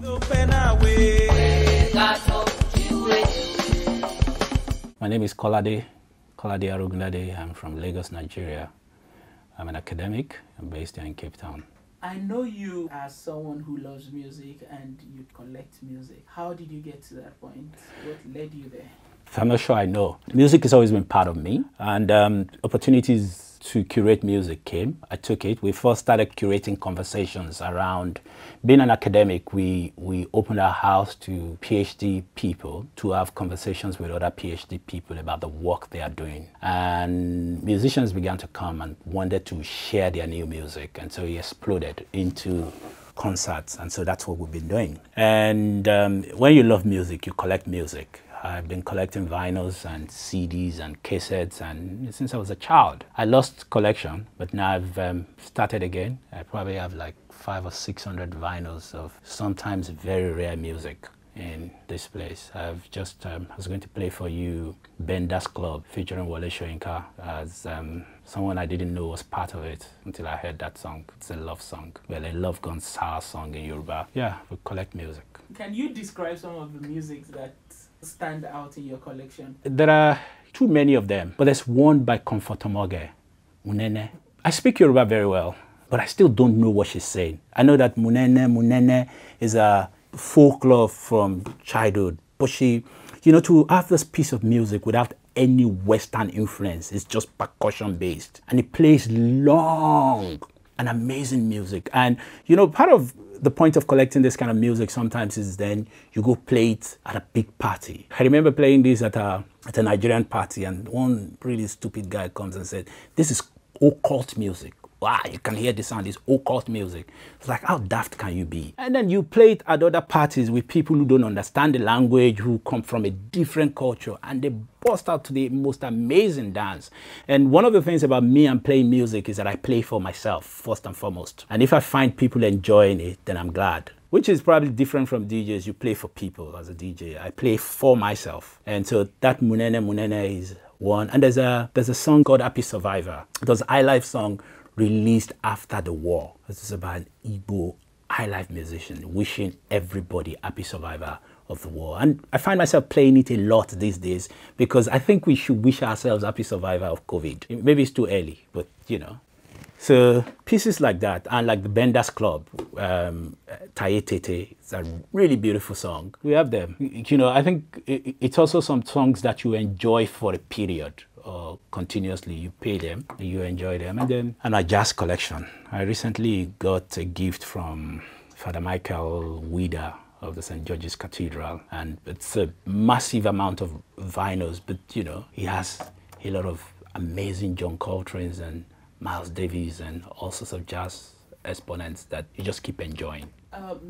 My name is Kolade Arogundade. I'm from Lagos, Nigeria. I'm an academic. I'm based here in Cape Town. I know you as someone who loves music and you collect music. How did you get to that point? What led you there? I'm not sure I know. Music has always been part of me, and opportunities to curate music came. I took it. We first started curating conversations around being an academic. We opened our house to PhD people to have conversations with other PhD people about the work they are doing. And musicians began to come and wanted to share their new music. And so it exploded into concerts. And so that's what we've been doing. And when you love music, you collect music. I've been collecting vinyls and CDs and cassettes and since I was a child. I lost collection, but now I've started again. I probably have like 500 or 600 vinyls of sometimes very rare music in this place. I've just, I was going to play for you Bender's Club featuring Wole Soyinka as someone I didn't know was part of it until I heard that song. It's a love song, well, a love gone sour song in Yoruba. Yeah, we collect music. Can you describe some of the music that stand out in your collection? There are too many of them, but there's one by Comfortomoge, Munene. I speak Yoruba very well, but I still don't know what she's saying. I know that Munene is a folklore from childhood, but she, you know, to have this piece of music without any Western influence, it's just percussion based, and it plays long and amazing music. And you know, part of the point of collecting this kind of music sometimes is then you go play it at a big party. I remember playing this at a Nigerian party, and one really stupid guy comes and said, "This is occult music. Wow, you can hear the sound, it's occult music." It's like, how daft can you be? And then you play it at other parties with people who don't understand the language, who come from a different culture, and they burst out to the most amazing dance. And one of the things about me and playing music is that I play for myself, first and foremost. And if I find people enjoying it, then I'm glad. Which is probably different from DJs. You play for people as a DJ. I play for myself. And so that Munene is one. And there's a song called Happy Survivor. It was an highlife song released after the war. This is about an Igbo highlife musician wishing everybody happy survivor of the war. And I find myself playing it a lot these days because I think we should wish ourselves happy survivor of COVID. Maybe it's too early, but you know. So pieces like that, and like the Bender's Club, Taye Tete, it's a really beautiful song. We have them. You know, I think it's also some songs that you enjoy for a period. Or continuously, you pay them, you enjoy them. And my jazz collection. I recently got a gift from Father Michael Wida of the St. George's Cathedral, and it's a massive amount of vinyls, but you know, he has a lot of amazing John Coltrane's and Miles Davis and all sorts of jazz exponents that you just keep enjoying.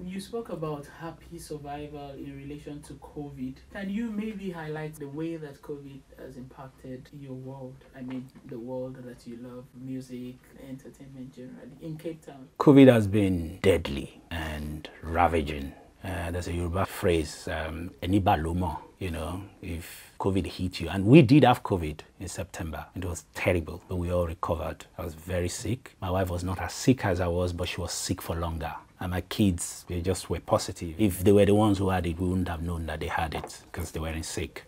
You spoke about happy survival in relation to COVID. Can you maybe highlight the way that COVID has impacted your world? I mean, the world that you love, music, entertainment generally, in Cape Town. COVID has been deadly and ravaging. There's a Yoruba phrase, "Eniba lomo," you know, if COVID hit you. And we did have COVID in September. It was terrible, but we all recovered. I was very sick. My wife was not as sick as I was, but she was sick for longer. And my kids, they just were positive. If they were the ones who had it, we wouldn't have known that they had it because they weren't sick.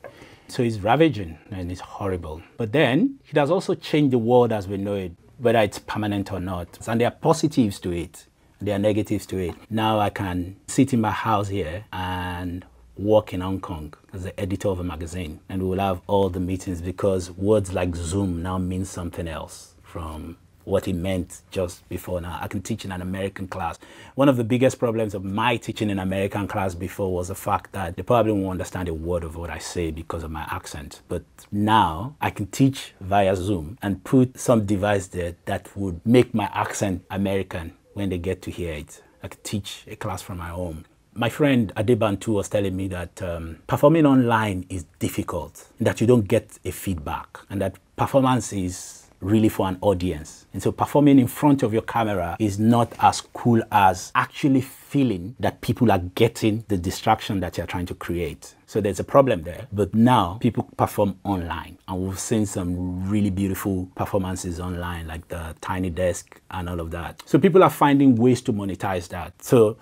So it's ravaging and it's horrible. But then it has also changed the world as we know it, whether it's permanent or not. And there are positives to it. There are negatives to it. Now I can sit in my house here and work in Hong Kong as the editor of a magazine, and we will have all the meetings because words like Zoom now mean something else from what it meant just before now. I can teach in an American class. One of the biggest problems of my teaching in American class before was the fact that they probably won't understand a word of what I say because of my accent. But now I can teach via Zoom and put some device there that would make my accent American when they get to hear it. I could teach a class from my home. My friend Adebantu was telling me that performing online is difficult, that you don't get a feedback, and that performance is really for an audience. And so performing in front of your camera is not as cool as actually feeling that people are getting the distraction that you're trying to create. So there's a problem there. But now people perform online, and we've seen some really beautiful performances online, like the Tiny Desk and all of that. So people are finding ways to monetize that. So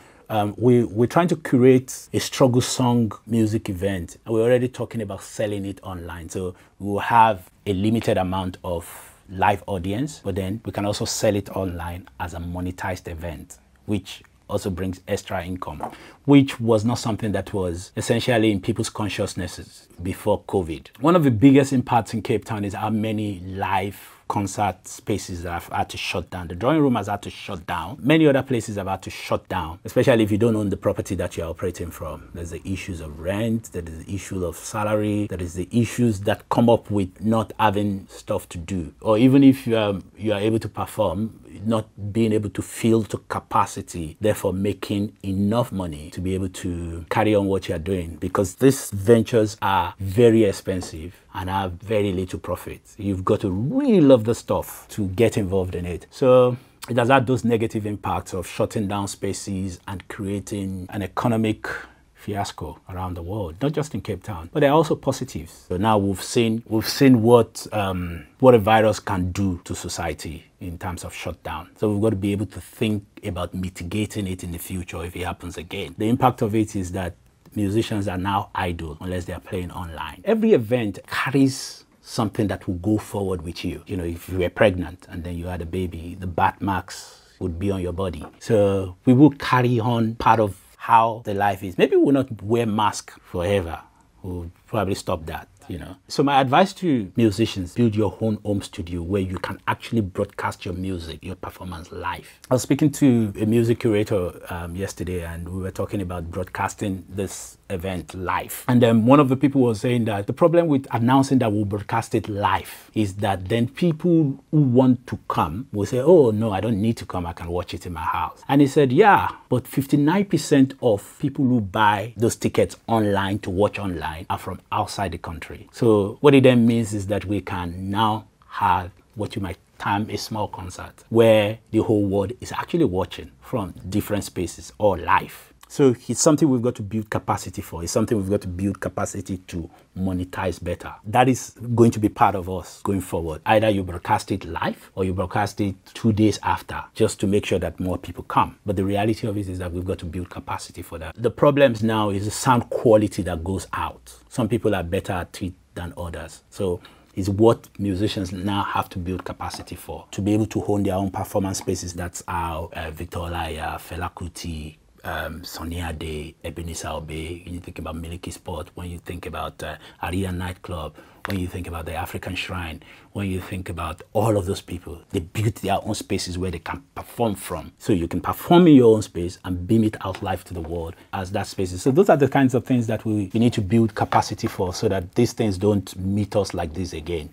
We're trying to create a struggle song music event, and we're already talking about selling it online. So we'll have a limited amount of live audience, but then we can also sell it online as a monetized event, which also brings extra income, which was not something that was essentially in people's consciousnesses before COVID. One of the biggest impacts in Cape Town is how many live concert spaces that have had to shut down. The drawing room has had to shut down. Many other places have had to shut down, especially if you don't own the property that you're operating from. There's the issues of rent, there is the issue of salary, there is the issues that come up with not having stuff to do. Or even if you are able to perform, not being able to fill to capacity, therefore making enough money to be able to carry on what you're doing, because these ventures are very expensive and have very little profit. You've got to really love the stuff to get involved in it. So it has had those negative impacts of shutting down spaces and creating an economic fiasco around the world, not just in Cape Town, but there are also positives. So now we've seen what a virus can do to society in terms of shutdown. So we've got to be able to think about mitigating it in the future if it happens again. The impact of it is that musicians are now idle unless they are playing online. Every event carries something that will go forward with you. You know, if you were pregnant and then you had a baby, the birth marks would be on your body. So we will carry on part of how the life is. Maybe we'll not wear masks forever. We'll probably stop that, you know. So my advice to musicians, build your own home studio where you can actually broadcast your music, your performance live. I was speaking to a music curator yesterday, and we were talking about broadcasting this event live. And then one of the people was saying that the problem with announcing that we'll broadcast it live is that then people who want to come will say, oh no, I don't need to come, I can watch it in my house. And he said, yeah, but 59% of people who buy those tickets online to watch online are from outside the country. So what it then means is that we can now have what you might term a small concert where the whole world is actually watching from different spaces or live. So it's something we've got to build capacity for. It's something we've got to build capacity to monetize better. That is going to be part of us going forward. Either you broadcast it live or you broadcast it 2 days after, just to make sure that more people come. But the reality of it is that we've got to build capacity for that. The problems now is the sound quality that goes out. Some people are better at it than others. So is what musicians now have to build capacity for, to be able to own their own performance spaces. That's how Victor Olaiya, Fela Kuti, Sonny Ade, Ebenezer Obey. When you think about Miliki Sport, when you think about Aria Nightclub, when you think about the African Shrine, when you think about all of those people, they built their own spaces where they can perform from. So you can perform in your own space and beam it out live to the world as that space. So those are the kinds of things that we need to build capacity for, so that these things don't meet us like this again.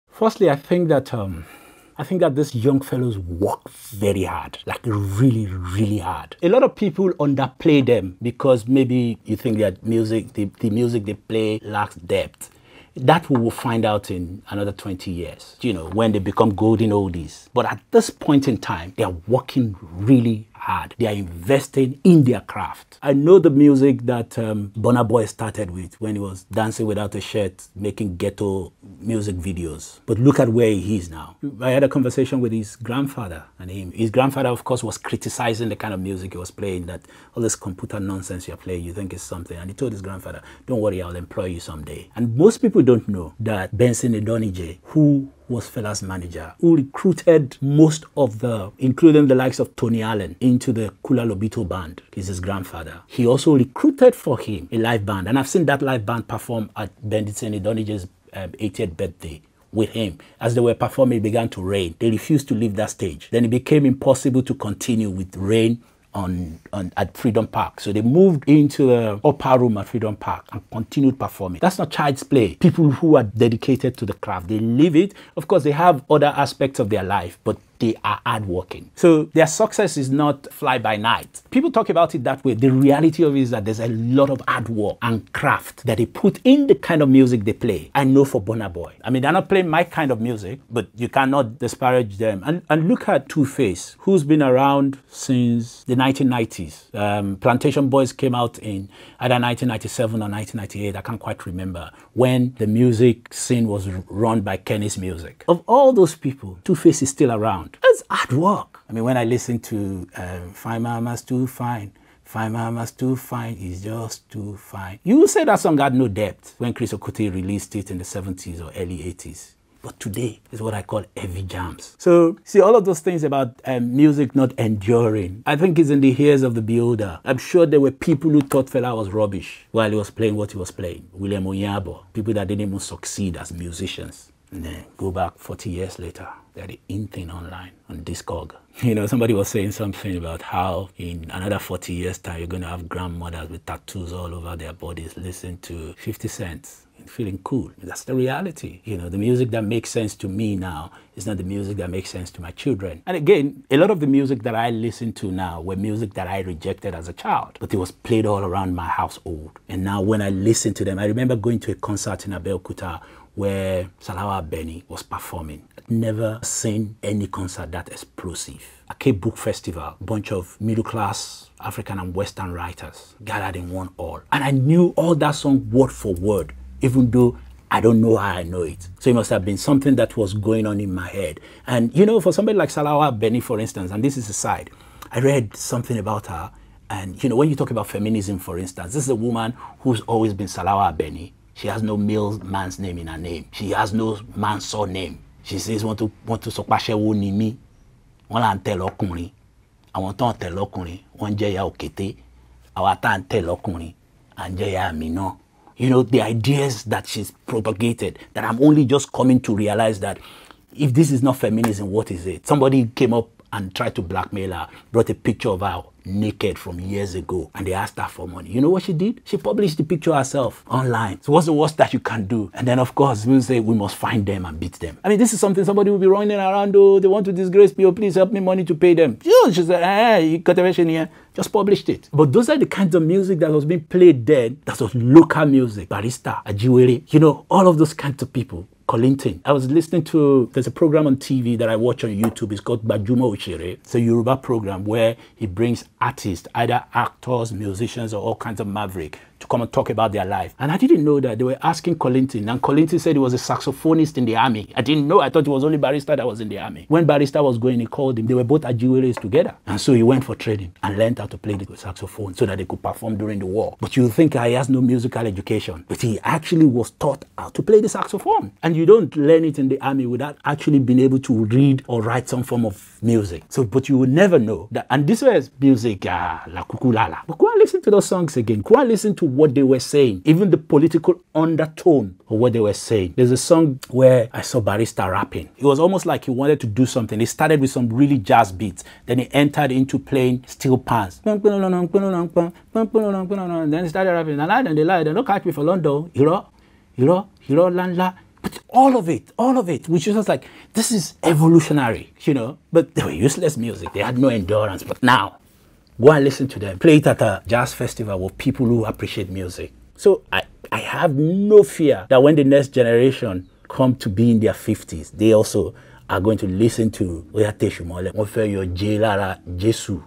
Firstly, I think that these young fellows work very hard, like really, really hard. A lot of people underplay them because maybe you think that the music they play lacks depth. That we will find out in another 20 years, you know, when they become golden oldies. But at this point in time, they are working really hard. They are investing in their craft. I know the music that Burna Boy started with when he was dancing without a shirt, making ghetto music videos. But look at where he is now. I had a conversation with his grandfather and him. His grandfather, of course, was criticizing the kind of music he was playing, that all this computer nonsense you're playing, you think is something. And he told his grandfather, don't worry, I'll employ you someday. And most people don't know that Benson Idonije, who was Fela's manager, who recruited most of including the likes of Tony Allen, into the Kula Lobito band, is his grandfather. He also recruited for him a live band. And I've seen that live band perform at Benson Idonije's 80th birthday with him. As they were performing, it began to rain. They refused to leave that stage. Then it became impossible to continue with rain at Freedom Park. So they moved into the upper room at Freedom Park and continued performing. That's not child's play. People who are dedicated to the craft, they live it. Of course, they have other aspects of their life, but they are hardworking. So their success is not fly by night. People talk about it that way. The reality of it is that there's a lot of hard work and craft that they put in the kind of music they play. I know for Burna Boy. I mean, they're not playing my kind of music, but you cannot disparage them. And look at Two-Face, who's been around since the 1990s. Plantation Boys came out in either 1997 or 1998. I can't quite remember, when the music scene was run by Kenny's Music. Of all those people, Two-Face is still around. That's hard work. I mean, when I listen to Fine Mama's Too Fine, Fine Mama's Too Fine is just too fine. You will say that song had no depth when Chris Okotie released it in the 70s or early 80s. But today is what I call heavy jams. So, see, all of those things about music not enduring, I think is in the ears of the beholder. I'm sure there were people who thought Fela was rubbish while he was playing what he was playing. William Onyabo, people that didn't even succeed as musicians. And then go back 40 years later, they're the in thing online on Discog. You know, somebody was saying something about how in another 40 years time, you're going to have grandmothers with tattoos all over their bodies listening to 50 Cent. Feeling cool. That's the reality. You know, the music that makes sense to me now is not the music that makes sense to my children. And again, a lot of the music that I listen to now were music that I rejected as a child, but it was played all around my household. And now when I listen to them, I remember going to a concert in Abeokuta where Salawa Benny was performing. I'd never seen any concert that explosive. A Cape Book Festival, a bunch of middle-class African and Western writers gathered in one hall. And I knew all that song word for word, even though I don't know how I know it. So it must have been something that was going on in my head. And, you know, for somebody like Salawa Benny, for instance, and this is a side, I read something about her. And, you know, when you talk about feminism, for instance, this is a woman who's always been Salawa Benny. She has no male man's name in her name. She has no man's surname. She says, want to sokpashewo ni mi. Wọ́n là ń tẹ̀ lọ́kùnrin. Àwọn tó ń tẹ̀ lọ́kùnrin, wọ́n jẹ́ ya òkété. Àwa tá ń tẹ̀ lọ́kùnrin, à ń jẹ́ ya àmì náà. You know, the ideas that she's propagated, that I'm only just coming to realize that if this is not feminism, what is it? Somebody came up and tried to blackmail her, brought a picture of her naked from years ago, and they asked her for money. You know what she did? She published the picture herself online. So what's the worst that you can do? And then, of course, we'll say we must find them and beat them. I mean, this is something somebody will be running around, oh, they want to disgrace me, oh, please help me money to pay them. She said, hey, you got a version here. Just published it. But those are the kinds of music that was being played then. That was local music. Barista, Ajiwere, you know, all of those kinds of people. Kolintin. I was listening to, there's a program on TV that I watch on YouTube. It's called Bajuma Uchere. It's a Yoruba program where he brings artists, either actors, musicians, or all kinds of maverick to come and talk about their life. And I didn't know that. They were asking Kolintin, and Kolintin said he was a saxophonist in the army. I didn't know. I thought it was only Barrister that was in the army. When Barrister was going, he called him. They were both Ajiweres together. And so he went for training and learned how to play the saxophone so that they could perform during the war. But you think he has no musical education. But he actually was taught how to play the saxophone. And you don't learn it in the army without actually being able to read or write some form of music. So, but you will never know that. And this was music, la kukulala. But go and listen to those songs again. Go and listen to what they were saying, even the political undertone of what they were saying. There's a song where I saw Barrister rapping. It was almost like he wanted to do something. He started with some really jazz beats. Then he entered into playing steel pans. Then he started rapping. And they lied. Don't catch me for London. Hero, landla. But all of it, which was just like, this is evolutionary, you know. But they were useless music. They had no endurance. But now, go and listen to them. Play it at a jazz festival with people who appreciate music. So I have no fear that when the next generation come to be in their 50s, they also are going to listen to Oyate Shumole.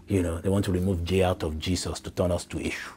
You know, they want to remove J out of Jesus to turn us to Eshu.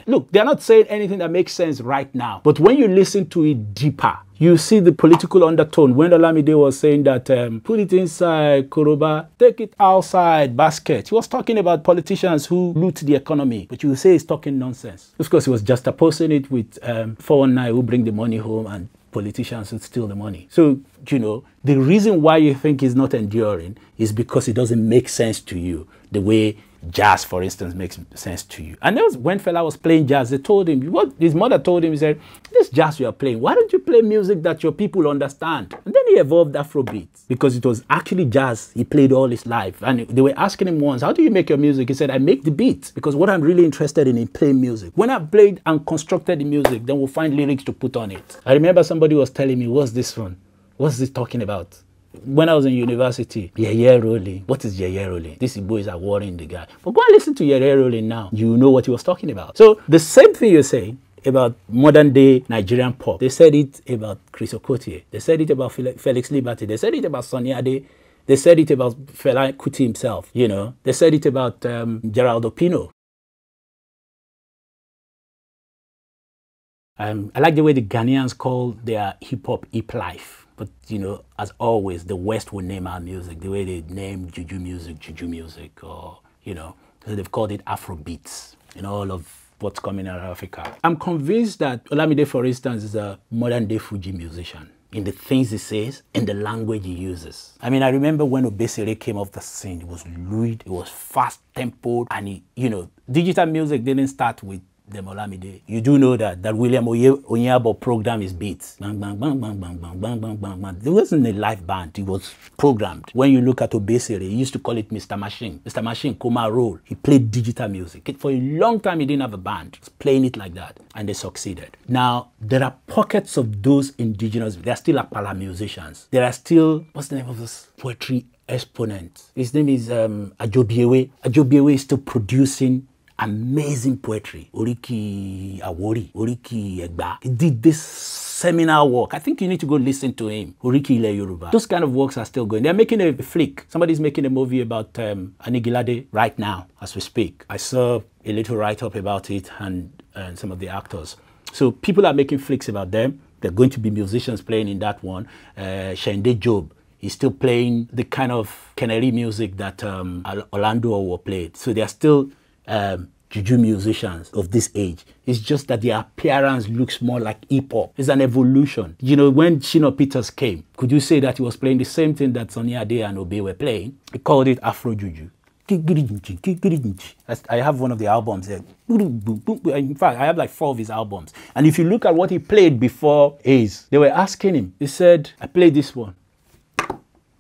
Look, they're not saying anything that makes sense right now. But when you listen to it deeper, you see the political undertone. When Olamide was saying that, put it inside, Koroba, take it outside, basket. He was talking about politicians who loot the economy. But you say he's talking nonsense. Of course, he was just opposing it with 419 who bring the money home and politicians who steal the money. So, you know, the reason why you think he's not enduring is because it doesn't make sense to you the way jazz, for instance, makes sense to you. And that was when Fela was playing jazz, they told him, what his mother told him, he said, this jazz you are playing, why don't you play music that your people understand? And then he evolved Afrobeats because it was actually jazz he played all his life. And they were asking him once, how do you make your music? He said, I make the beats because what I'm really interested in playing music. When I've played and constructed the music, then we'll find lyrics to put on it. I remember somebody was telling me, what's this one? What's this talking about? When I was in university, Yeye Rolling. What is Yeye Rolling? These boys are warring the guy. But go and listen to Yeye Rolling now. You know what he was talking about. So the same thing you're saying about modern day Nigerian pop. They said it about Chris Okotie. They said it about Felix Liberty. They said it about Sonny Ade. They said it about Fela Kuti himself. You know, they said it about Geraldo Pino. I like the way the Ghanaians call their hip-hop hip life. But, you know, as always, the West will name our music the way they name juju music, or, you know, so they've called it Afrobeats in all of what's coming out of Africa. I'm convinced that Olamide, for instance, is a modern day Fuji musician in the things he says, in the language he uses. I mean, I remember when Obesere came off the scene, it was fluid, it was fast tempoed, and he, you know, digital music didn't start with them Olamide. You do know that William Onyabo program is beats. Bang, bang, bang, bang, bang, bang, bang, bang, bang, bang. It wasn't a live band, it was programmed. When you look at Obesere, he used to call it Mr. Machine. Mr. Machine, Koma Roll. He played digital music. For a long time, he didn't have a band. He was playing it like that, and they succeeded. Now, there are pockets of those indigenous, there are still Apala musicians. There are still, what's the name of this poetry exponent? His name is Ajobiewe. Ajobiewe is still producing amazing poetry. Oriki Awori, Oriki Egba. He did this seminal work. I think you need to go listen to him. Oriki Ile Yoruba. Those kind of works are still going. They're making a flick. Somebody's making a movie about Anigilade right now as we speak. I saw a little write-up about it and some of the actors. So people are making flicks about them. They're going to be musicians playing in that one. Shende Job is still playing the kind of Canary music that Orlando Owo played. So they're still juju musicians of this age. It's just that their appearance looks more like hip-hop. It's an evolution. You know, when Shino Peters came, could you say that he was playing the same thing that Sonny Ade and Obe were playing? He called it Afro Juju. I have one of the albums there. In fact, I have like 4 of his albums. And if you look at what he played before Ace, they were asking him. He said, I played this one.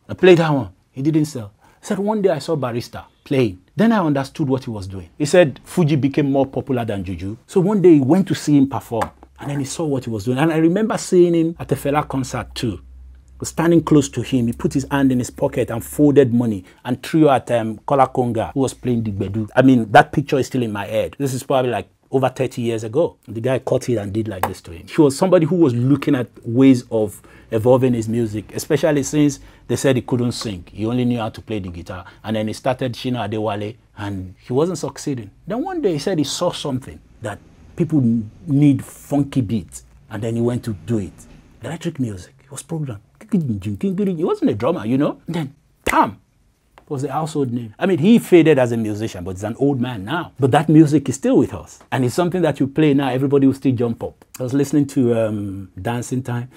I played that one. He didn't sell. He said, one day I saw Barista playing. Then I understood what he was doing. He said Fuji became more popular than Juju. So one day he went to see him perform. And then he saw what he was doing. And I remember seeing him at a Fela concert too. Standing close to him, he put his hand in his pocket and folded money and threw at Kola Konga, who was playing the Gbedu. I mean, that picture is still in my head. This is probably like over 30 years ago. The guy caught it and did like this to him. He was somebody who was looking at ways of evolving his music, especially since they said he couldn't sing. He only knew how to play the guitar. And then he started Shina Adewale, and he wasn't succeeding. Then one day he said he saw something that people need funky beats, and then he went to do it. Electric music. It was programmed. He wasn't a drummer, you know. And then, bam, was the household name. I mean, he faded as a musician, but he's an old man now. But that music is still with us. And it's something that you play now, everybody will still jump up. I was listening to Dancing Time,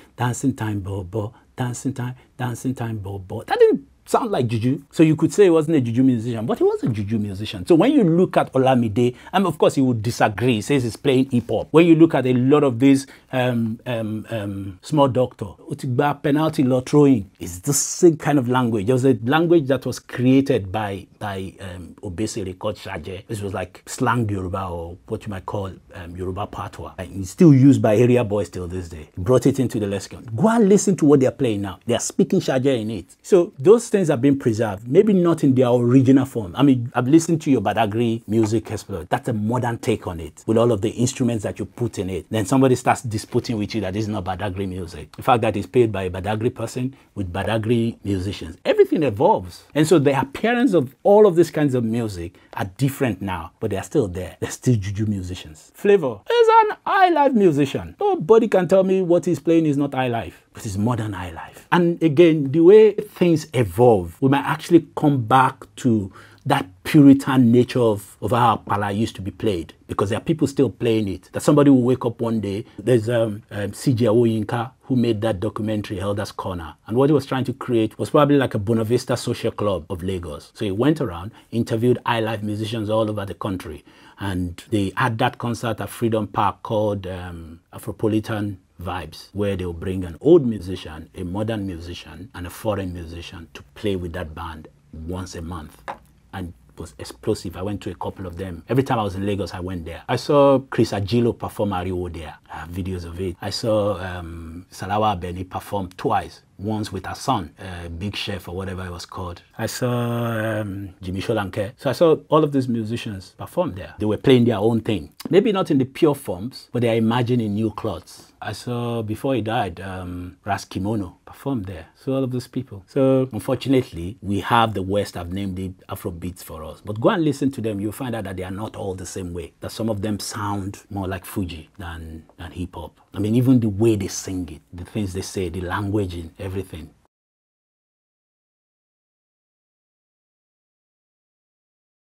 Bobo, Dancing Time, Bobo. That didn't sound like Juju. So you could say he wasn't a Juju musician, but he was a Juju musician. So when you look at Olamide, and of course he would disagree, he says he's playing hip-hop. When you look at a lot of these Small Doctor, Utigba, penalty law throwing, it's the same kind of language. There was a language that was created by Obesere called Shaje. This was like slang Yoruba, or what you might call Yoruba patois. And it's still used by area boys till this day. Brought it into the lexicon. Go and listen to what they're playing now. They're speaking Shaje in it. So those things have been preserved, maybe not in their original form. I mean, I've listened to your Badagry music exploit. That's a modern take on it, with all of the instruments that you put in it. Then somebody starts disputing with you that this is not Badagry music. The fact that it's played by a Badagry person with Badagry musicians. Everything evolves. And so the appearance of all of these kinds of music are different now, but they are still there. They're still Juju musicians. Flavor is an highlife musician. Nobody can tell me what he's playing is not highlife. But it's modern highlife. And again, the way things evolve, we might actually come back to that Puritan nature of how Pala used to be played, because there are people still playing it. That somebody will wake up one day. There's CJ Oyinka who made that documentary, Elders Corner. And what he was trying to create was probably like a Bonavista social club of Lagos. So he went around, interviewed highlife musicians all over the country. And they had that concert at Freedom Park called Afropolitan Vibes, where they'll bring an old musician, a modern musician, and a foreign musician to play with that band once a month. And it was explosive. I went to a couple of them. Every time I was in Lagos, I went there. I saw Chris Agilo perform Ariwo there. I have videos of it. I saw Salawa Abeni perform twice. Once with her son, Big Chef or whatever it was called. I saw Jimmy Sholanke. So I saw all of these musicians perform there. They were playing their own thing. Maybe not in the pure forms, but they are imagining new clothes. I saw, before he died, Ras Kimono performed there. So all of those people. So unfortunately, we have the West have named it Afrobeats for us. But go and listen to them. You'll find out that they are not all the same way. That some of them sound more like Fuji than hip-hop. I mean, even the way they sing it, the things they say, the languaging, everything.